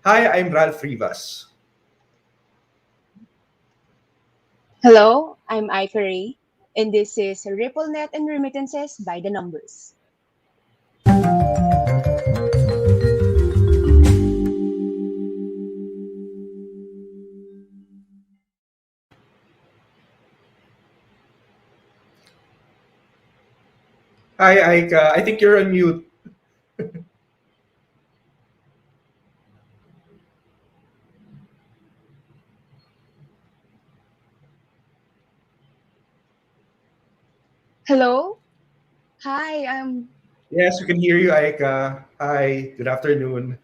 Hi, I'm Ralph Rivas. Hello, I'm Ivory, and this is RippleNet and Remittances by the Numbers. Hi, Aika. I think you're on mute. Hello, hi, Yes, we can hear you, Aika. Hi, good afternoon.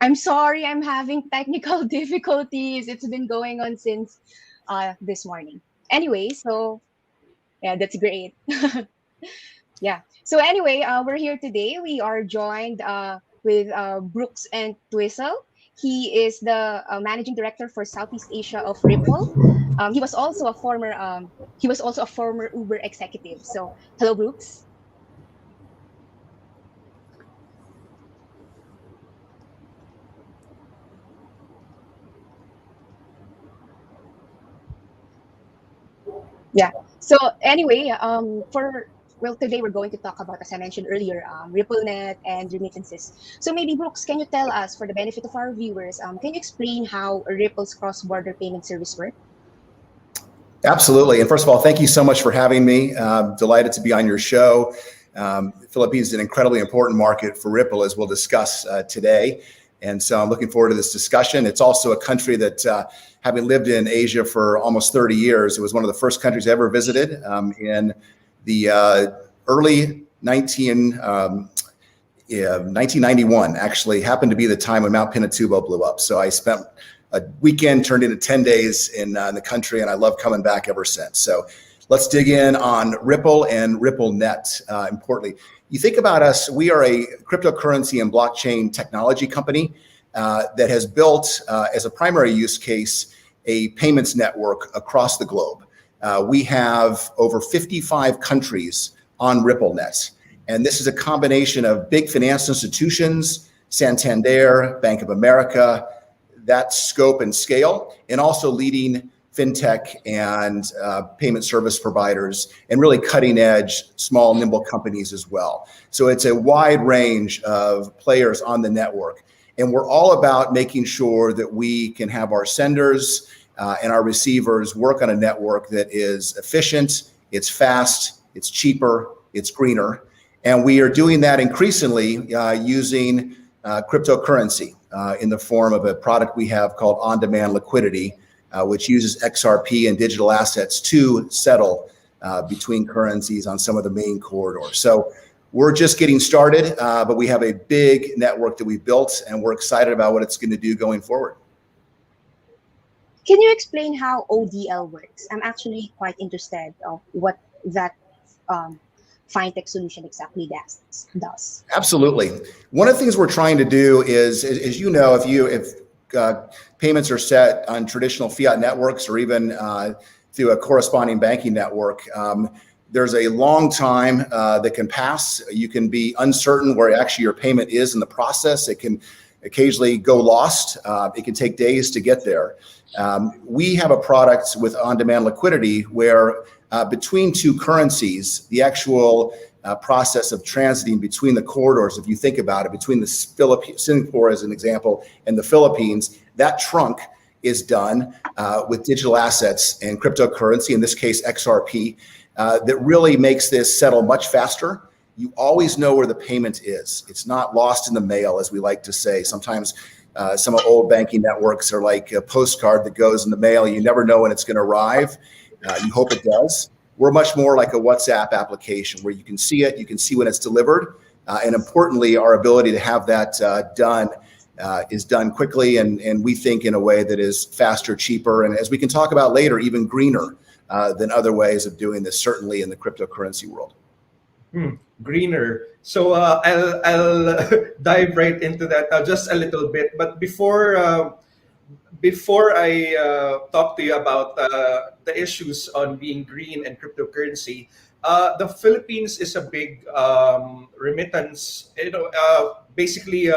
I'm sorry, I'm having technical difficulties. It's been going on since this morning. Anyway, so yeah, that's great. Yeah. So anyway, we're here today. We are joined with Brooks and Twistle. He is the managing director for Southeast Asia of Ripple. He was also a former Uber executive. So hello, Brooks. Yeah. So anyway, for well, today we're going to talk about, as I mentioned earlier, RippleNet and remittances. So maybe Brooks, can you tell us, for the benefit of our viewers, can you explain how Ripple's cross-border payment service works? Absolutely. And first of all, thank you so much for having me. Delighted to be on your show. Philippines is an incredibly important market for Ripple, as we'll discuss today. And so I'm looking forward to this discussion. It's also a country that, having lived in Asia for almost 30 years, it was one of the first countries I ever visited in the early 1991, actually happened to be the time when Mount Pinatubo blew up. So I spent a weekend turned into 10 days in the country, and I love coming back ever since. So let's dig in on Ripple and RippleNet. Importantly, you think about us, we are a cryptocurrency and blockchain technology company that has built as a primary use case a payments network across the globe. We have over 55 countries on RippleNet. And this is a combination of big financial institutions, Santander, Bank of America, that scope and scale, and also leading fintech and payment service providers, and really cutting edge, small, nimble companies as well. So it's a wide range of players on the network. And we're all about making sure that we can have our senders and our receivers work on a network that is efficient, it's fast, it's cheaper, it's greener. And we are doing that increasingly using cryptocurrency in the form of a product we have called on-demand liquidity, which uses XRP and digital assets to settle between currencies on some of the main corridors. So we're just getting started, but we have a big network that we built, and we're excited about what it's going to do going forward. Can you explain how ODL works? I'm actually quite interested of what that fintech solution exactly does. Absolutely. One of the things we're trying to do is, as you know, if payments are set on traditional fiat networks or even through a corresponding banking network, there's a long time that can pass. You can be uncertain where actually your payment is in the process. It can occasionally go lost. It can take days to get there. We have a product with on-demand liquidity where between two currencies, the actual process of transiting between the corridors, if you think about it, between the Singapore as an example and the Philippines, that trunk is done with digital assets and cryptocurrency, in this case XRP, that really makes this settle much faster. You always know where the payment is. It's not lost in the mail, as we like to say. Sometimes some old banking networks are like a postcard that goes in the mail. You never know when it's going to arrive. You hope it does. We're much more like a WhatsApp application where you can see it, you can see when it's delivered. And importantly, our ability to have that done is done quickly and we think in a way that is faster, cheaper, and as we can talk about later, even greener than other ways of doing this, certainly in the cryptocurrency world. Greener. So I'll dive right into that just a little bit. But before I talk to you about the issues on being green and cryptocurrency, the Philippines is a big remittance. Basically,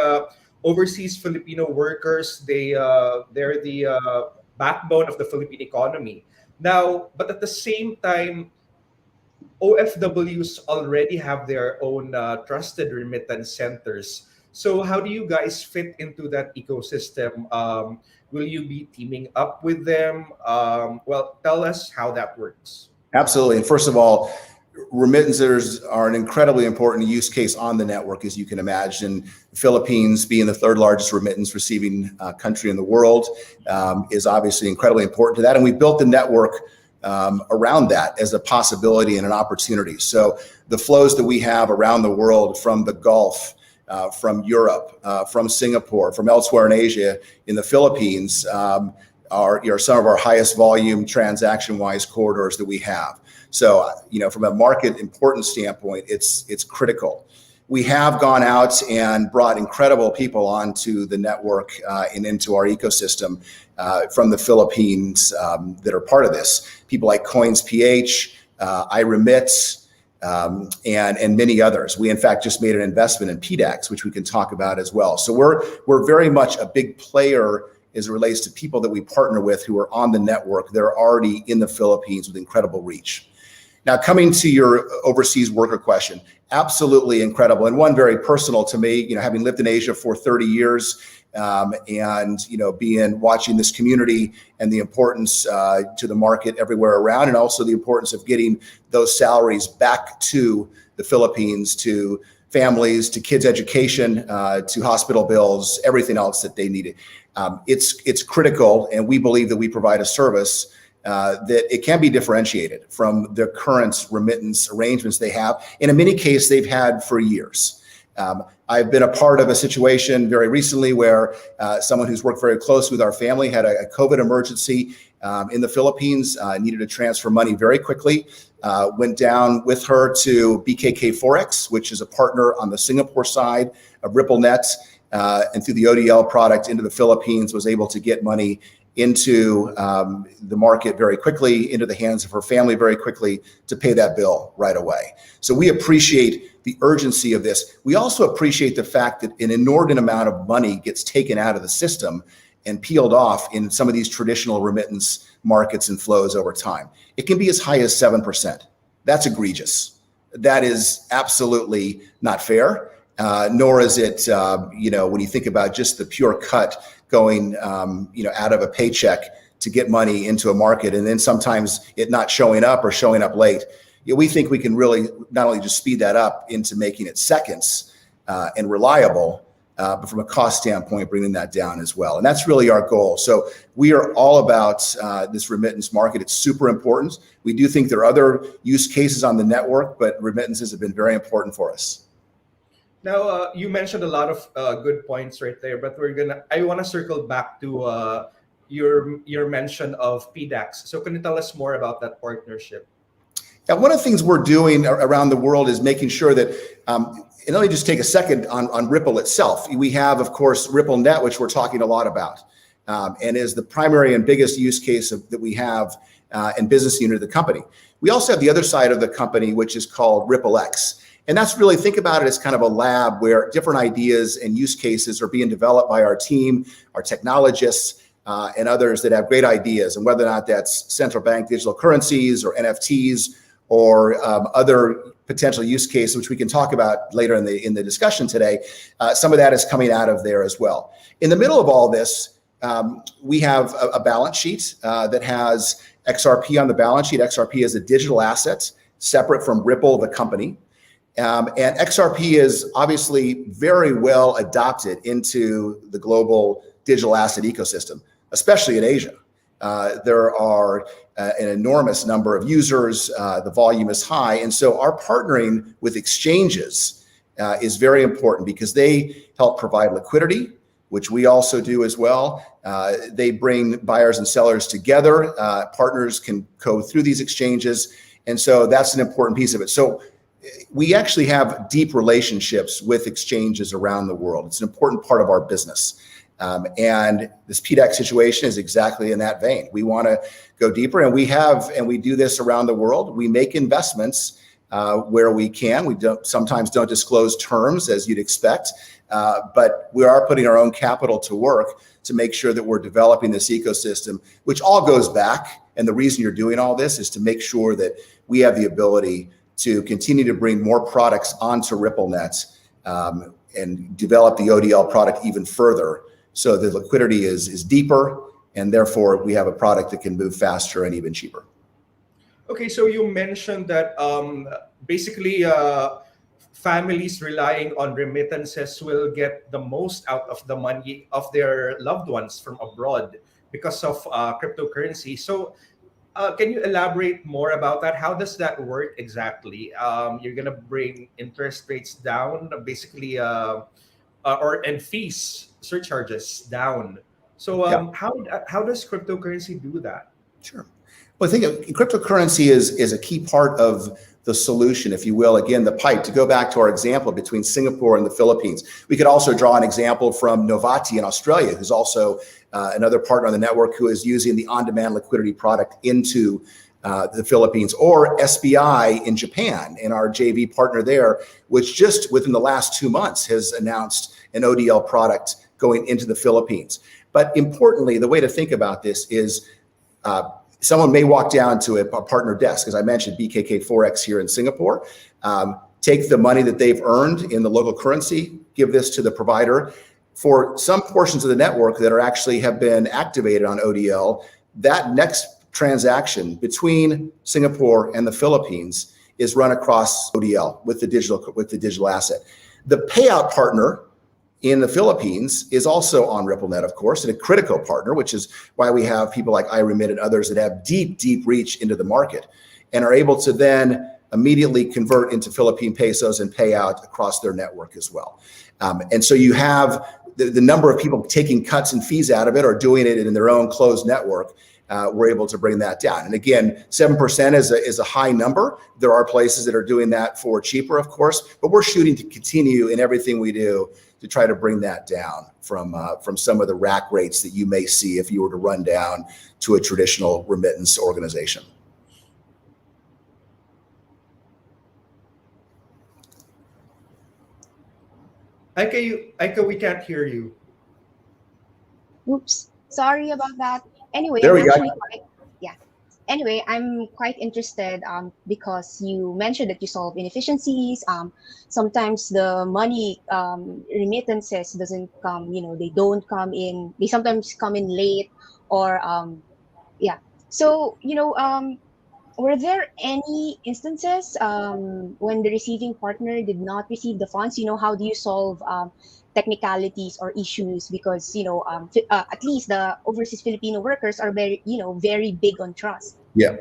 overseas Filipino workers, they're the backbone of the Philippine economy. Now, but at the same time, OFWs already have their own trusted remittance centers. So how do you guys fit into that ecosystem? Will you be teaming up with them? Well, tell us how that works. Absolutely. And first of all, remittances are an incredibly important use case on the network, as you can imagine. The Philippines, being the third largest remittance receiving country in the world, is obviously incredibly important to that. And we built the network around that as a possibility and an opportunity. So the flows that we have around the world, from the Gulf, from Europe, from Singapore, from elsewhere in Asia, in the Philippines, are some of our highest volume transaction-wise corridors that we have. So, from a market importance standpoint, it's critical. We have gone out and brought incredible people onto the network and into our ecosystem from the Philippines that are part of this. People like CoinsPH, iRemit, and many others. We in fact just made an investment in PDAX, which we can talk about as well. So we're very much a big player as it relates to people that we partner with who are on the network. They're already in the Philippines with incredible reach. Now, coming to your overseas worker question, absolutely incredible, and one very personal to me. Having lived in Asia for 30 years, and watching this community and the importance to the market everywhere around, and also the importance of getting those salaries back to the Philippines, to families, to kids' education, to hospital bills, everything else that they needed. It's critical, and we believe that we provide a service that it can be differentiated from the current remittance arrangements they have. And in many cases, they've had for years. I've been a part of a situation very recently where someone who's worked very close with our family had a COVID emergency in the Philippines, needed to transfer money very quickly, went down with her to BKK Forex, which is a partner on the Singapore side of RippleNet, and through the ODL product into the Philippines, was able to get money into the market very quickly, into the hands of her family very quickly, to pay that bill right away. So we appreciate the urgency of this. We also appreciate the fact that an inordinate amount of money gets taken out of the system and peeled off in some of these traditional remittance markets and flows over time. It can be as high as 7%. That's egregious. That is absolutely not fair. Nor is it, when you think about just the pure cut going, out of a paycheck to get money into a market, and then sometimes it not showing up or showing up late. We think we can really not only just speed that up into making it seconds and reliable, but from a cost standpoint, bringing that down as well. And that's really our goal. So we are all about this remittance market. It's super important. We do think there are other use cases on the network, but remittances have been very important for us. Now, you mentioned a lot of good points right there, but I want to circle back to your mention of PDAX. So can you tell us more about that partnership? Yeah, one of the things we're doing around the world is making sure that, and let me just take a second on Ripple itself. We have, of course, RippleNet, which we're talking a lot about, and is the primary and biggest use case that we have and business unit of the company. We also have the other side of the company, which is called RippleX. And that's really, think about it as kind of a lab where different ideas and use cases are being developed by our team, our technologists, and others that have great ideas. And whether or not that's central bank digital currencies or NFTs or other potential use cases, which we can talk about later in the discussion today, some of that is coming out of there as well. In the middle of all this, we have a balance sheet that has XRP on the balance sheet. XRP is a digital asset separate from Ripple, the company. And XRP is obviously very well adopted into the global digital asset ecosystem, especially in Asia. There are an enormous number of users. The volume is high. And so our partnering with exchanges is very important because they help provide liquidity, which we also do as well. They bring buyers and sellers together. Partners can go through these exchanges. And so that's an important piece of it. So we actually have deep relationships with exchanges around the world. It's an important part of our business. And this PDAX situation is exactly in that vein. We want to go deeper, and we do this around the world. We make investments where we can. We sometimes don't disclose terms as you'd expect, but we are putting our own capital to work to make sure that we're developing this ecosystem, which all goes back. And the reason you're doing all this is to make sure that we have the ability to continue to bring more products onto RippleNet and develop the ODL product even further, so the liquidity is deeper, and therefore we have a product that can move faster and even cheaper. Okay, so you mentioned that basically families relying on remittances will get the most out of the money of their loved ones from abroad because of cryptocurrency. So can you elaborate more about that? How does that work exactly? You're going to bring interest rates down, basically, and fees, surcharges down. So how does cryptocurrency do that? Sure. Well, I think cryptocurrency is a key part of the solution, if you will. Again, the pipe, to go back to our example between Singapore and the Philippines. We could also draw an example from Novati in Australia, who's also another partner on the network who is using the on-demand liquidity product into the Philippines, or SBI in Japan, and our JV partner there, which just within the last 2 months has announced an ODL product going into the Philippines. But importantly, the way to think about this is someone may walk down to a partner desk, as I mentioned, BKK Forex here in Singapore, take the money that they've earned in the local currency, give this to the provider. For some portions of the network that are actually have been activated on ODL, that next transaction between Singapore and the Philippines is run across ODL with the digital asset. The payout partner in the Philippines is also on RippleNet, of course, and a critical partner, which is why we have people like iRemit and others that have deep reach into the market and are able to then immediately convert into Philippine pesos and pay out across their network as well. And so you have the number of people taking cuts and fees out of it or doing it in their own closed network. We're able to bring that down. And again, 7% is a high number. There are places that are doing that for cheaper, of course, but we're shooting to continue in everything we do to try to bring that down from some of the rack rates that you may see if you were to run down to a traditional remittance organization. Aika, we can't hear you. Oops, sorry about that. Anyway, There we go. Anyway, I'm quite interested because you mentioned that you solve inefficiencies. Sometimes the money remittances doesn't come, they don't come in, they sometimes come in late, or So, were there any instances when the receiving partner did not receive the funds? How do you solve technicalities or issues? Because at least the overseas Filipino workers are very big on trust. Yeah,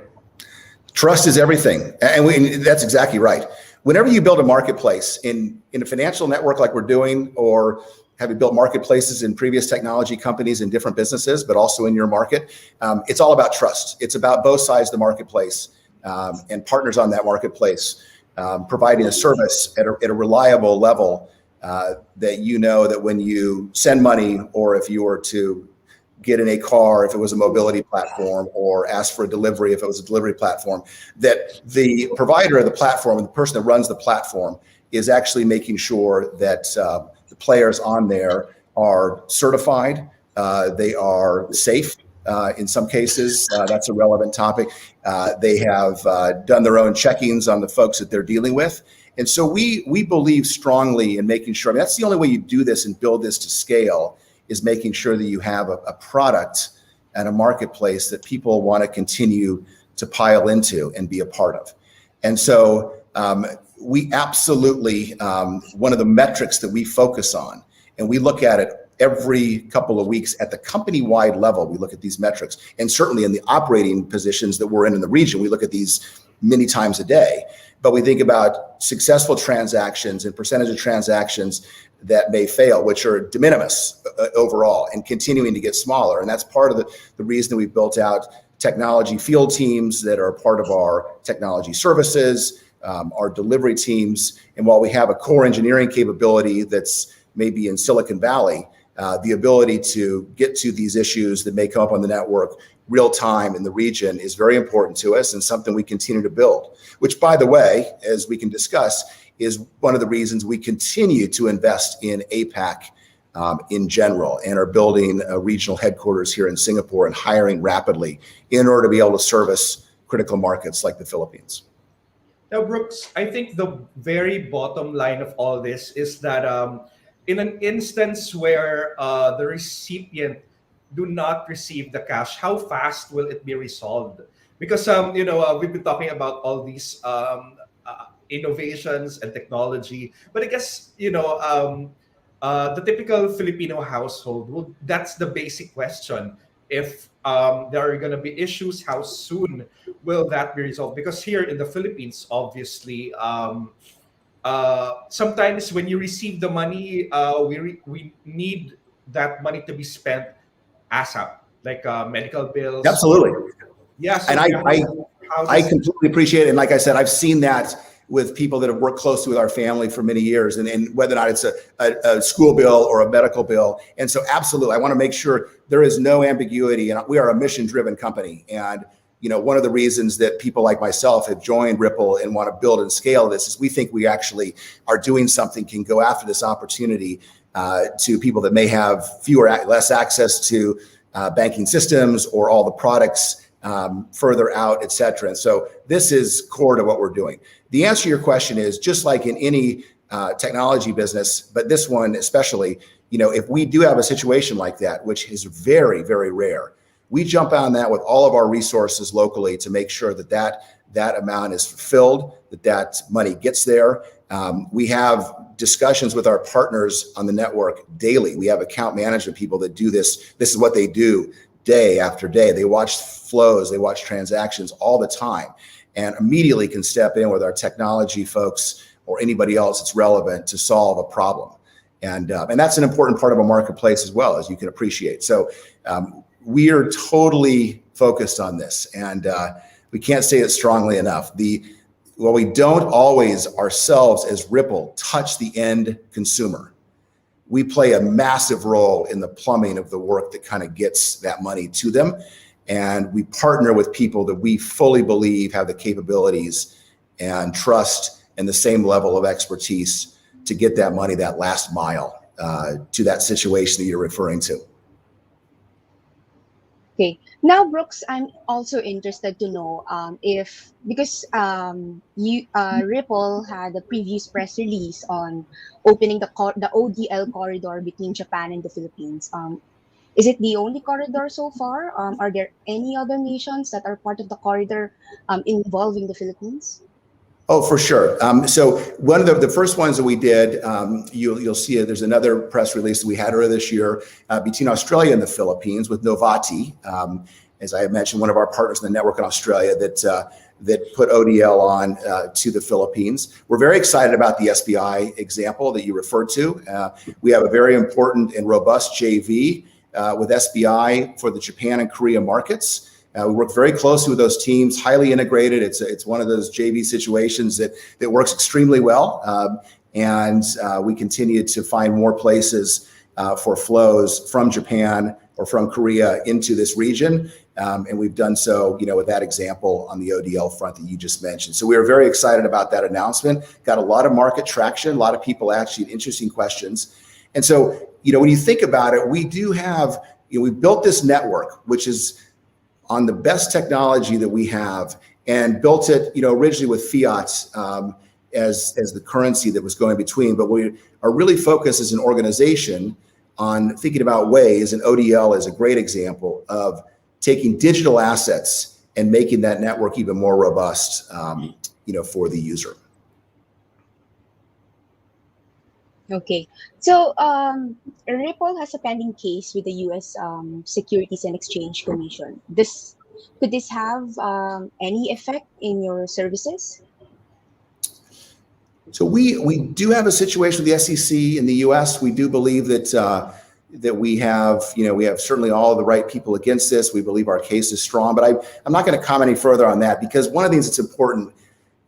trust is everything, and that's exactly right. Whenever you build a marketplace in a financial network like we're doing, or have you built marketplaces in previous technology companies in different businesses, but also in your market, it's all about trust. It's about both sides of the marketplace and partners on that marketplace providing a service at a reliable level that that when you send money, or if you were to get in a car if it was a mobility platform, or ask for a delivery if it was a delivery platform, that the provider of the platform and the person that runs the platform is actually making sure that the players on there are certified, they are safe. In some cases, that's a relevant topic. They have done their own checkings on the folks that they're dealing with. And so we believe strongly in making sure, that's the only way you do this and build this to scale, is making sure that you have a product and a marketplace that people want to continue to pile into and be a part of. And so we absolutely, one of the metrics that we focus on, and we look at it every couple of weeks at the company-wide level, we look at these metrics, and certainly in the operating positions that we're in the region, we look at these many times a day. But we think about successful transactions and percentage of transactions that may fail, which are de minimis overall, and continuing to get smaller. And that's part of the reason that we've built out technology field teams that are part of our technology services, our delivery teams. And while we have a core engineering capability that's maybe in Silicon Valley, the ability to get to these issues that may come up on the network real time in the region is very important to us and something we continue to build, which, by the way, as we can discuss, is one of the reasons we continue to invest in APAC in general and are building a regional headquarters here in Singapore and hiring rapidly in order to be able to service critical markets like the Philippines. Now, Brooks, I think the very bottom line of all this is that in an instance where the recipient do not receive the cash, how fast will it be resolved? Because we've been talking about all these innovations and technology, but I guess the typical Filipino household, well, that's the basic question. If there are going to be issues, how soon will that be resolved? Because here in the Philippines, obviously, sometimes when you receive the money, we need that money to be spent ASAP, like medical bills. Absolutely. Yes. Yeah, so and I completely appreciate it. And like I said, I've seen that with people that have worked closely with our family for many years, and whether or not it's a school bill or a medical bill. And so absolutely, I want to make sure there is no ambiguity. And we are a mission-driven company. And one of the reasons that people like myself have joined Ripple and want to build and scale this is we think we actually are doing something, can go after this opportunity to people that may have less access to banking systems or all the products further out, et cetera. And so this is core to what we're doing. The answer to your question is just like in any technology business, but this one especially, if we do have a situation like that, which is very, very rare, we jump on that with all of our resources locally to make sure that amount is fulfilled, that money gets there. We have discussions with our partners on the network daily. We have account management people that do this. This is what they do day after day. They watch flows, they watch transactions all the time, and immediately can step in with our technology folks or anybody else that's relevant to solve a problem. And that's an important part of a marketplace as well, as you can appreciate. So we are totally focused on this, and we can't say it strongly enough. While we don't always ourselves as Ripple touch the end consumer, we play a massive role in the plumbing of the work that kind of gets that money to them. And we partner with people that we fully believe have the capabilities and trust and the same level of expertise to get that money that last mile to that situation that you're referring to. Okay. Now, Brooks, I'm also interested to know because Ripple had a previous press release on opening the ODL corridor between Japan and the Philippines. Is it the only corridor so far? Are there any other nations that are part of the corridor involving the Philippines? Oh, for sure. So one of the first ones that we did, you'll see it. There's another press release that we had earlier this year between Australia and the Philippines with Novati. As I mentioned, one of our partners in the network in Australia that put ODL on to the Philippines. We're very excited about the SBI example that you referred to. We have a very important and robust JV with SBI for the Japan and Korea markets. We work very closely with those teams, highly integrated. It's one of those JV situations that works extremely well. And we continue to find more places for flows from Japan or from Korea into this region. And we've done so, with that example on the ODL front that you just mentioned. So we are very excited about that announcement. Got a lot of market traction, a lot of people asking interesting questions. And so, when you think about it, we do have, we built this network, which is on the best technology that we have, and built it, originally with fiat as the currency that was going between. But we are really focused as an organization on thinking about ways, and ODL is a great example of taking digital assets and making that network even more robust, for the user. Okay, so Ripple has a pending case with the U.S. Securities and Exchange Commission. Could this have any effect in your services? So we do have a situation with the SEC in the U.S. We do believe that we have certainly all of the right people against this. We believe our case is strong, but I'm not going to comment any further on that, because one of the things that's important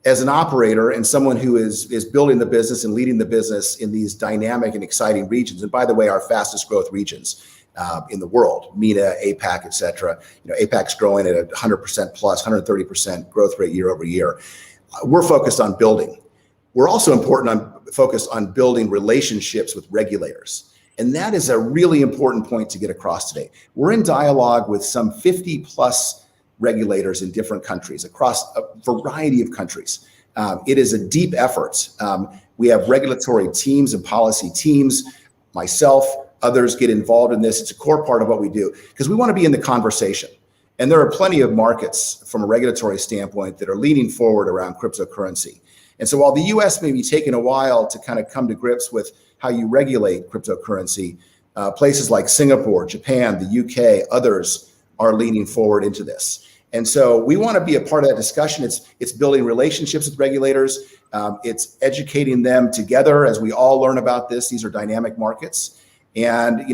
as an operator and someone who is building the business and leading the business in these dynamic and exciting regions, and by the way, our fastest growth regions in the world, MENA, APAC, et cetera. APAC's growing at 100% plus, 130% growth rate year over year. We're focused on building. We're also focused on building relationships with regulators. And that is a really important point to get across today. We're in dialogue with some 50 plus regulators in different countries across a variety of countries. It is a deep effort. We have regulatory teams and policy teams. Myself, others get involved in this. It's a core part of what we do because we want to be in the conversation. And there are plenty of markets from a regulatory standpoint that are leaning forward around cryptocurrency. And so while the US may be taking a while to kind of come to grips with how you regulate cryptocurrency, places like Singapore, Japan, the UK, others are leaning forward into this. And so we want to be a part of that discussion. It's building relationships with regulators. It's educating them together as we all learn about this. These are dynamic markets. And,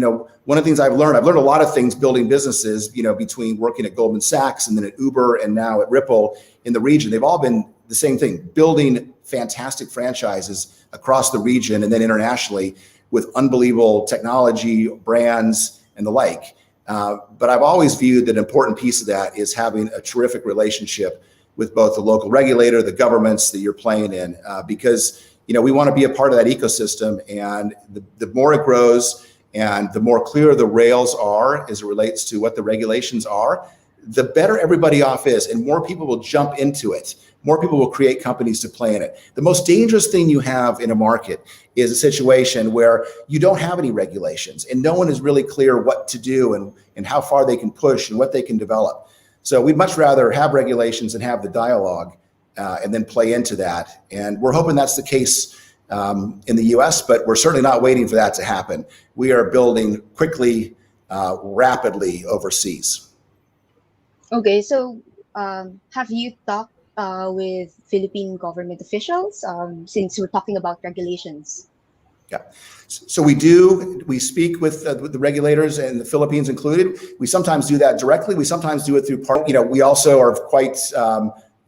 one of the things I've learned a lot of things building businesses, between working at Goldman Sachs and then at Uber and now at Ripple in the region. They've all been the same thing, building fantastic franchises across the region and then internationally with unbelievable technology, brands, and the like. But I've always viewed that an important piece of that is having a terrific relationship with both the local regulator, the governments that you're playing in, because we want to be a part of that ecosystem. And the more it grows and the more clear the rails are as it relates to what the regulations are, the better everybody off is, and more people will jump into it. More people will create companies to play in it. The most dangerous thing you have in a market is a situation where you don't have any regulations and no one is really clear what to do and how far they can push and what they can develop. So we'd much rather have regulations and have the dialogue and then play into that. And we're hoping that's the case in the US, but we're certainly not waiting for that to happen. We are building quickly, rapidly overseas. Okay, so have you talked with Philippine government officials since we're talking about regulations? Yeah, so we speak with the regulators and the Philippines included. We sometimes do that directly. We sometimes do it through we also are quite,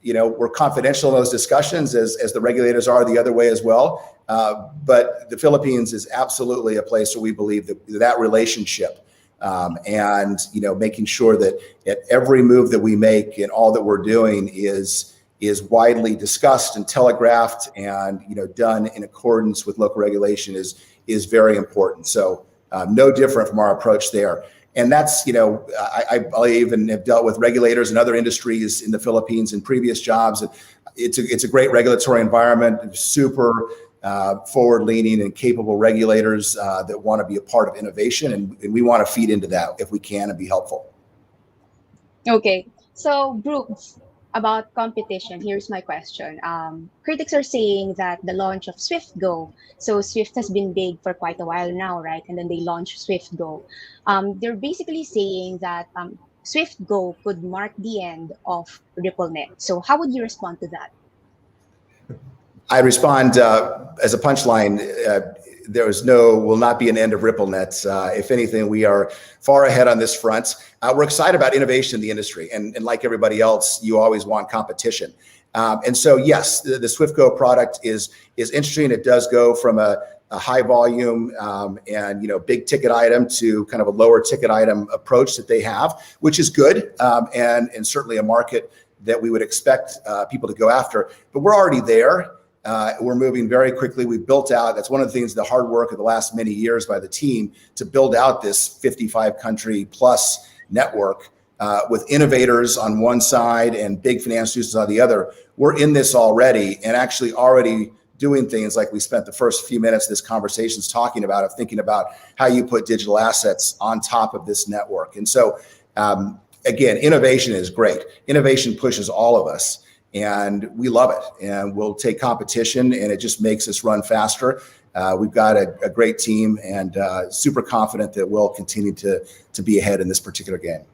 we're confidential in those discussions as the regulators are the other way as well. But the Philippines is absolutely a place where we believe that relationship and making sure that at every move that we make and all that we're doing is widely discussed and telegraphed and done in accordance with local regulation is very important. So no different from our approach there. And that's I even have dealt with regulators and other industries in the Philippines in previous jobs. It's a great regulatory environment, super forward-leaning and capable regulators that want to be a part of innovation, and we want to feed into that if we can and be helpful. Okay, so Brooks, about competition, here's my question. Critics are saying that the launch of SwiftGo, so Swift has been big for quite a while now, right? And then they launched SwiftGo. They're basically saying that SwiftGo could mark the end of RippleNet. So how would you respond to that? I respond as a punchline. Will not be an end of RippleNet. If anything, we are far ahead on this front. We're excited about innovation in the industry, and like everybody else, you always want competition. And so, yes, the SwiftGo product is interesting. It does go from a high volume and big ticket item to kind of a lower ticket item approach that they have, which is good, and certainly a market that we would expect people to go after. But we're already there. We're moving very quickly. We've built out, that's one of the things, the hard work of the last many years by the team to build out this 55 country plus network with innovators on one side and big financial institutions on the other. We're in this already and actually already doing things like we spent the first few minutes of this conversation talking about, of thinking about how you put digital assets on top of this network. And so, again, innovation is great. Innovation pushes all of us. And we love it, and we'll take competition, and it just makes us run faster. We've got a great team, and super confident that we'll continue to be ahead in this particular game.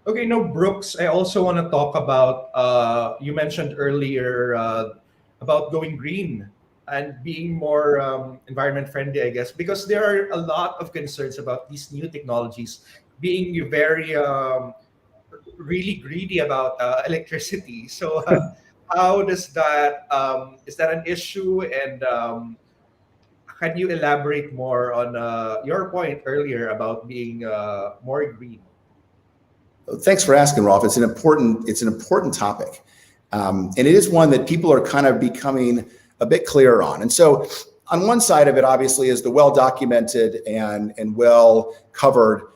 Okay, Brooks, I also want to talk about, you mentioned earlier about going green and being more environment friendly, I guess, because there are a lot of concerns about these new technologies being very really greedy about electricity. So how does that is that an issue? And can you elaborate more on your point earlier about being more green? Thanks for asking, Rolf. It's an important topic, and it is one that people are kind of becoming a bit clearer on. And so, on one side of it, obviously, is the well-documented and well-covered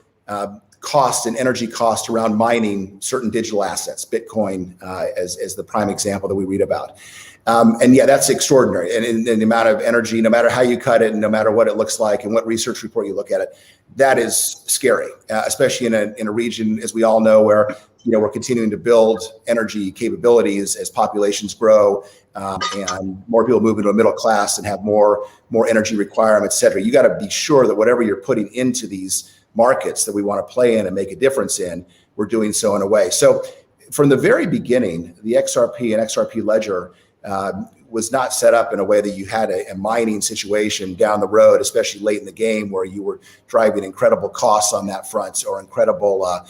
cost and energy cost around mining certain digital assets, Bitcoin as the prime example that we read about. And yeah, that's extraordinary. And the amount of energy, no matter how you cut it and no matter what it looks like and what research report you look at it, that is scary, especially in a region, as we all know, where we're continuing to build energy capabilities as populations grow and more people move into a middle class and have more energy requirements, et cetera. You got to be sure that whatever you're putting into these markets that we want to play in and make a difference in, we're doing so in a way. So from the very beginning, the XRP and XRP ledger was not set up in a way that you had a mining situation down the road, especially late in the game, where you were driving incredible costs on that front or incredible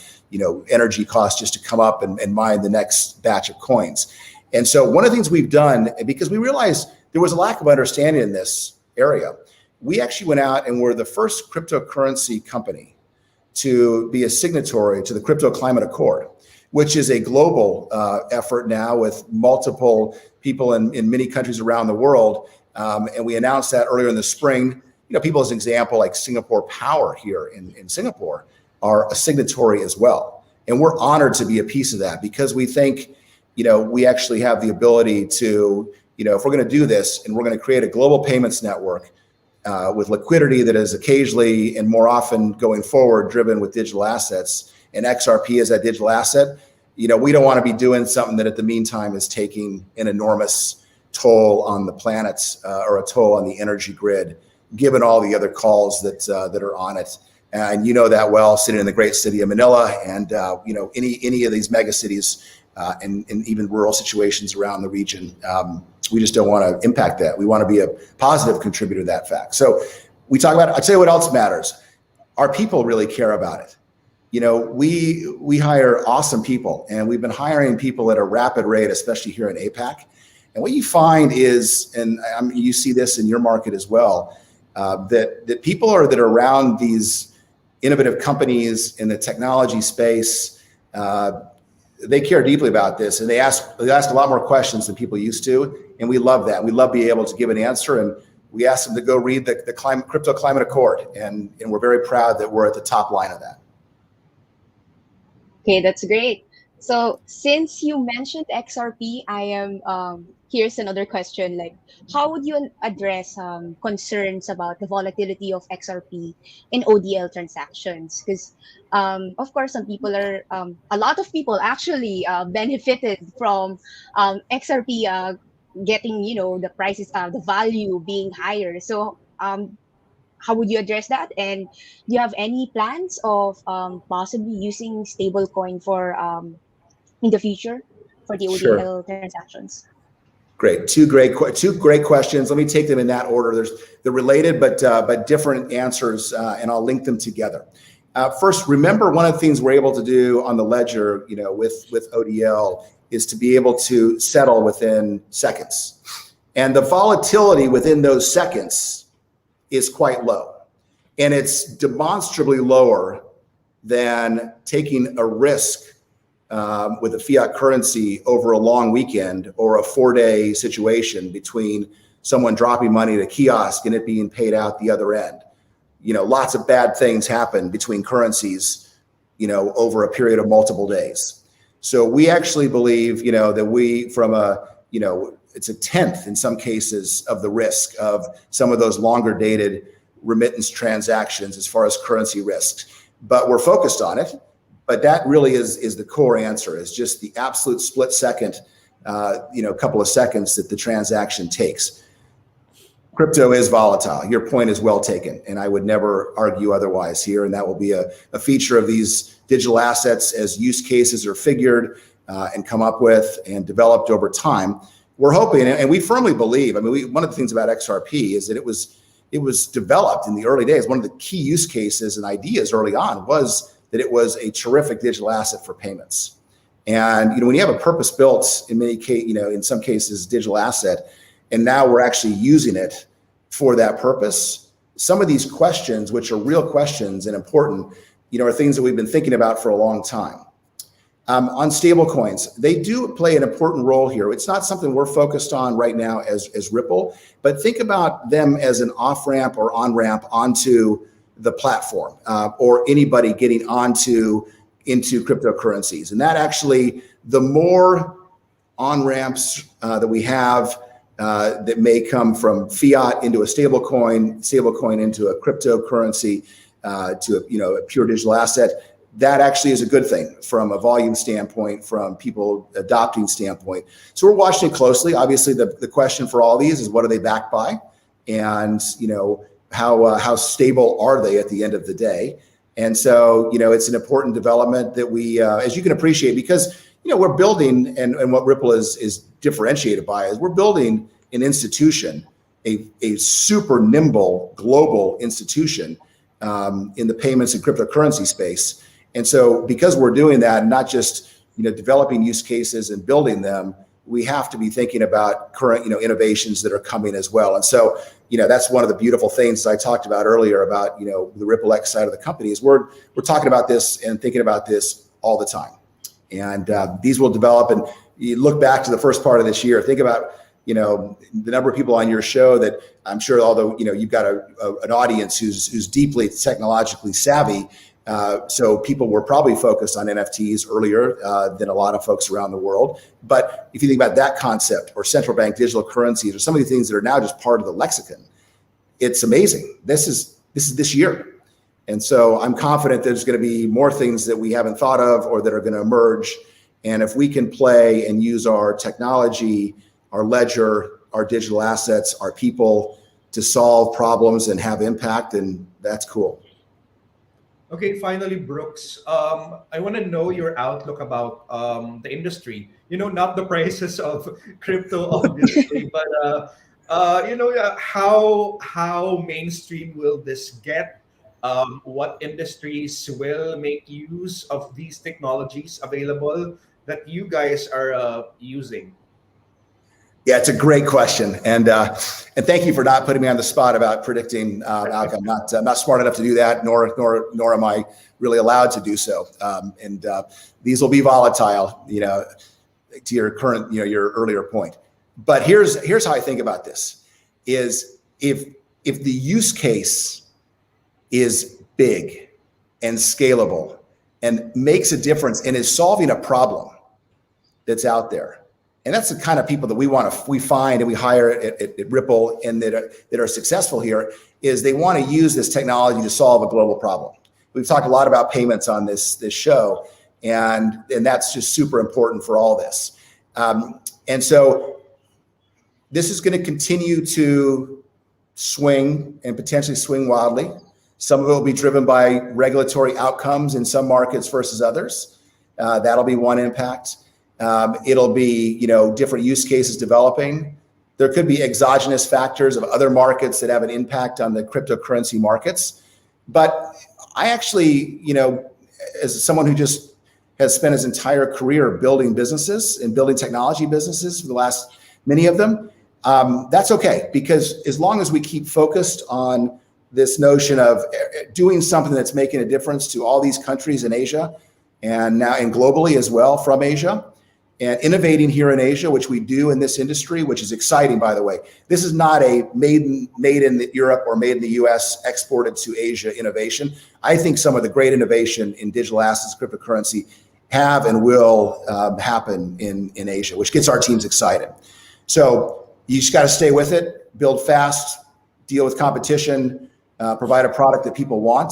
energy costs just to come up and mine the next batch of coins. And so one of the things we've done, because we realized there was a lack of understanding in this area, we actually went out and were the first cryptocurrency company to be a signatory to the Crypto Climate Accord, which is a global effort now with multiple people in many countries around the world. And we announced that earlier in the spring. People as an example, like Singapore Power here in Singapore, are a signatory as well. And we're honored to be a piece of that because we think, we actually have the ability to, if we're going to do this and we're going to create a global payments network with liquidity that is occasionally and more often going forward driven with digital assets, and XRP is that digital asset, we don't want to be doing something that at the meantime is taking an enormous toll on the planet or a toll on the energy grid, given all the other calls that are on it. And that well, sitting in the great city of Manila and any of these mega cities and even rural situations around the region. We just don't want to impact that. We want to be a positive contributor to that fact. So we talk about, I'll tell you what else matters. Our people really care about it. We hire awesome people, and we've been hiring people at a rapid rate, especially here in APAC. And what you find is, and you see this in your market as well, that people that are around these innovative companies in the technology space, they care deeply about this, and they ask a lot more questions than people used to, and we love that. We love being able to give an answer, and we ask them to go read the Crypto Climate Accord, and we're very proud that we're at the top line of that. Okay, that's great. So since you mentioned XRP, I am here's another question. Like, how would you address concerns about the volatility of XRP in Odl transactions? Because of course, some people are a lot of people actually benefited from XRP getting the prices, the value being higher. So how would you address that? And do you have any plans of possibly using stablecoin for in the future for the Sure. ODL transactions? Great, two great questions. Let me take them in that order. They're related but different answers, and I'll link them together. First, remember one of the things we're able to do on the ledger, with ODL, is to be able to settle within seconds, and the volatility within those seconds is quite low, and it's demonstrably lower than taking a risk with a fiat currency over a long weekend or a 4-day situation between someone dropping money at a kiosk and it being paid out the other end. Lots of bad things happen between currencies, over a period of multiple days. So we actually believe, that we it's a tenth in some cases of the risk of some of those longer dated remittance transactions as far as currency risks, but we're focused on it. But that really is the core answer, is just the absolute split second, couple of seconds that the transaction takes. Crypto is volatile. Your point is well taken, and I would never argue otherwise here. And that will be a feature of these digital assets as use cases are figured and come up with and developed over time. We're hoping, and we firmly believe, one of the things about XRP is that it was developed in the early days. One of the key use cases and ideas early on was that it was a terrific digital asset for payments. And when you have a purpose-built, in many cases, in some cases, digital asset, and now we're actually using it for that purpose, some of these questions, which are real questions and important, are things that we've been thinking about for a long time. On stablecoins, they do play an important role here. It's not something we're focused on right now as Ripple, but think about them as an off-ramp or on-ramp onto the platform, or anybody getting into cryptocurrencies. And that actually, the more on-ramps that we have that may come from fiat into a stablecoin into a cryptocurrency, to a pure digital asset, that actually is a good thing from a volume standpoint, from people adopting standpoint. So we're watching it closely. Obviously, the question for all these is, what are they backed by? And, how stable are they at the end of the day? And so, it's an important development that we, as you can appreciate, because, we're building, and what Ripple is differentiated by is we're building an institution, a super nimble global institution in the payments and cryptocurrency space. And so because we're doing that, not just, developing use cases and building them, we have to be thinking about current, innovations that are coming as well. And so, that's one of the beautiful things I talked about earlier about, the Ripple X side of the company is we're talking about this and thinking about this all the time. And these will develop. And you look back to the first part of this year, think about, the number of people on your show that I'm sure, although, you've got an audience who's deeply technologically savvy. So people were probably focused on NFTs earlier than a lot of folks around the world. But if you think about that concept, or central bank digital currencies, or some of the things that are now just part of the lexicon, it's amazing. This is this year. And so I'm confident there's going to be more things that we haven't thought of or that are going to emerge. And if we can play and use our technology, our ledger, our digital assets, our people to solve problems and have impact, then that's cool. Okay, finally, Brooks, I want to know your outlook about the industry. Not the prices of crypto, obviously, but how mainstream will this get? What industries will make use of these technologies available that you guys are using? Yeah, it's a great question, and thank you for not putting me on the spot about predicting outcome. I'm not smart enough to do that, nor am I really allowed to do so. And these will be volatile, to your current, your earlier point. But here's how I think about this: is if the use case is big and scalable and makes a difference and is solving a problem that's out there. And that's the kind of people that we find and we hire at Ripple and that are successful here, is they want to use this technology to solve a global problem. We've talked a lot about payments on this show, and that's just super important for all this. And so this is going to continue to swing and potentially swing wildly. Some of it will be driven by regulatory outcomes in some markets versus others. That'll be one impact. It'll be, different use cases developing. There could be exogenous factors of other markets that have an impact on the cryptocurrency markets. But I actually, as someone who just has spent his entire career building businesses and building technology businesses for the last, many of them, that's okay. Because as long as we keep focused on this notion of doing something that's making a difference to all these countries in Asia and globally as well from Asia, and innovating here in Asia, which we do in this industry, which is exciting, by the way. This is not a made in Europe or made in the US exported to Asia innovation. I think some of the great innovation in digital assets, cryptocurrency have and will happen in Asia, which gets our teams excited. So you just got to stay with it, build fast, deal with competition, provide a product that people want,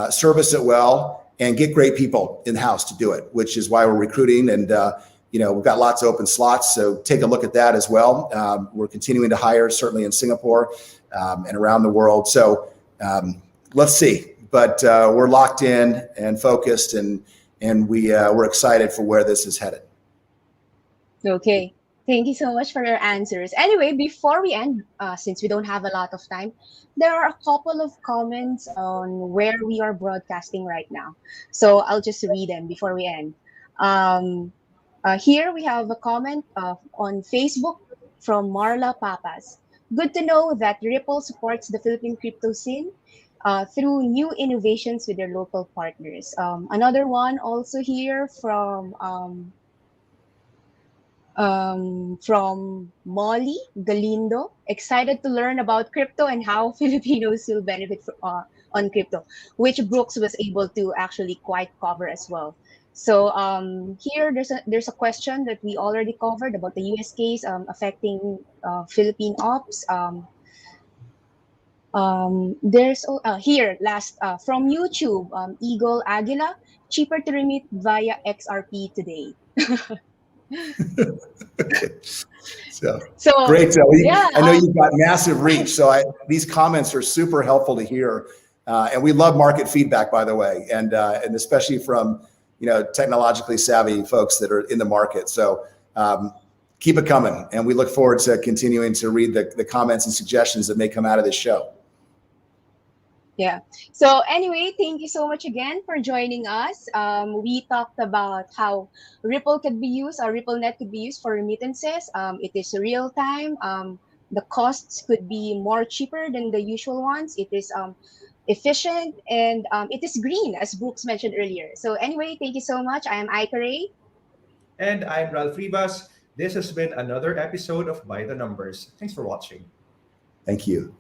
service it well, and get great people in-house to do it, which is why we're recruiting. And we've got lots of open slots, so take a look at that as well. We're continuing to hire, certainly in Singapore and around the world. So let's see. But we're locked in and focused, and we're excited for where this is headed. Okay. Thank you so much for your answers. Anyway, before we end, since we don't have a lot of time, there are a couple of comments on where we are broadcasting right now. So I'll just read them before we end. Here we have a comment on Facebook from Marla Papas. Good to know that Ripple supports the Philippine crypto scene through new innovations with their local partners. Another one also here from Molly Galindo, excited to learn about crypto and how Filipinos will benefit on crypto, which Brooks was able to actually quite cover as well. So here there's a question that we already covered about the US case affecting Philippine ops. There's here last from YouTube, Eagle Aguila, cheaper to remit via XRP today. Okay. So So great. yeah, I know you've got massive reach. So these comments are super helpful to hear. And we love market feedback, by the way, and especially from technologically savvy folks that are in the market. So keep it coming, and we look forward to continuing to read the comments and suggestions that may come out of this show. yeah. So anyway, thank you so much again for joining us. We talked about how Ripple could be used, or RippleNet could be used for remittances. It is real time. The costs could be more cheaper than the usual ones. It is efficient, and it is green, as Brooks mentioned earlier. So anyway, thank you so much. I am Aika Ray. And I'm Ralph Rivas. This has been another episode of By the Numbers. Thanks for watching. Thank you.